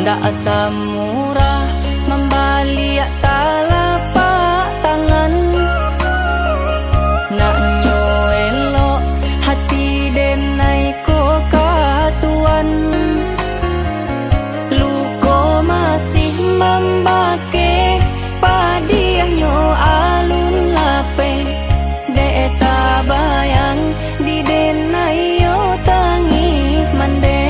ndak asa murah membalik telapak tangan. Nak nyoelok hati denai ko katuan. Luko masih membake padiahnya alun lape. Dek tabayang di denai yo tangi mande.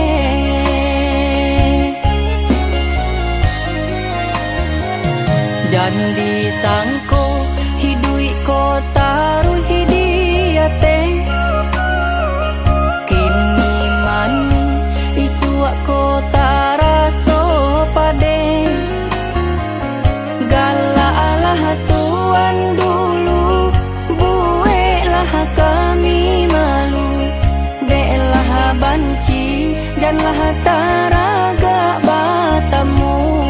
Jandi sangko hidui ko taruh hidiate. Kini mani isuak ko taraso pade. Galalah tuan dulu, buelah kami malu. Deklah banci janlah taraga batamu.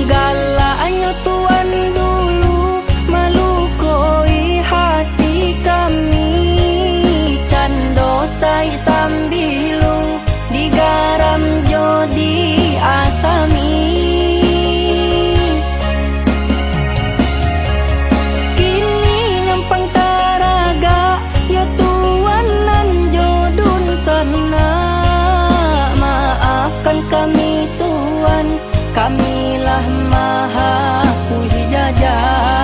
Galaknya tuan dulu melukoi hati kami. Cando sai sambilu digaram jodi asami. Kini nyampang taraga ya tuan nan jodun sana. Maafkan kami tuan, kamilah maha puji jajah.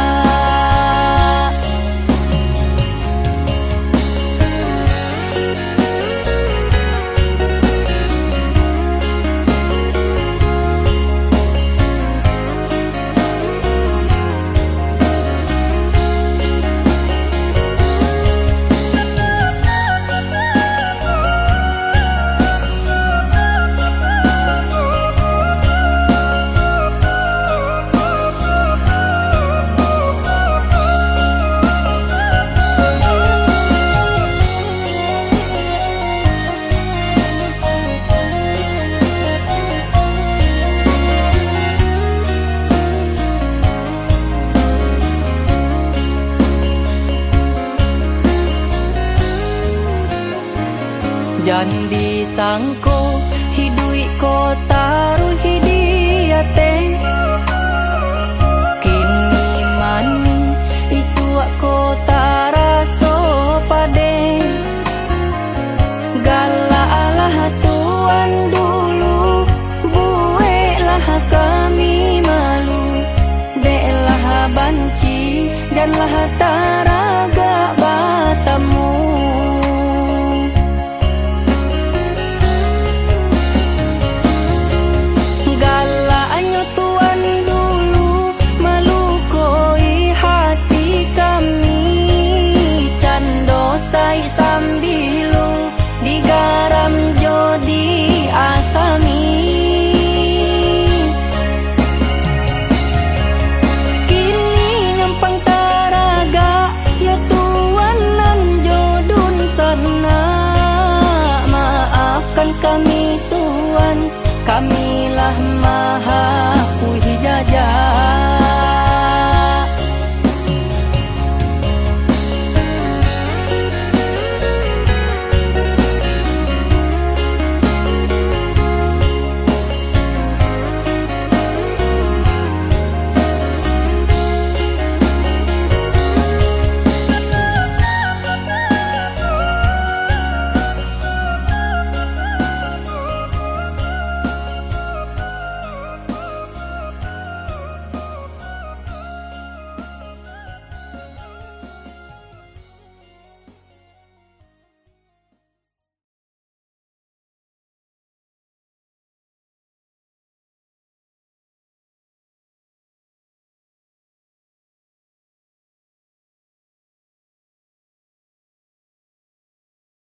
Jandi sangko hidui ko taruh hidiate. Kini mani isuak ko taraso pade. Galalah tuan dulu, buelah kami malu. Deklah banci janlah taraga batamu. Galaknya tuan dulu melukoi hati kami. Cando sai sambilu digaram jodi asami. Kini nyampang taraga ya tuan nan jodun sana. Maafkan kami tuan, kamilah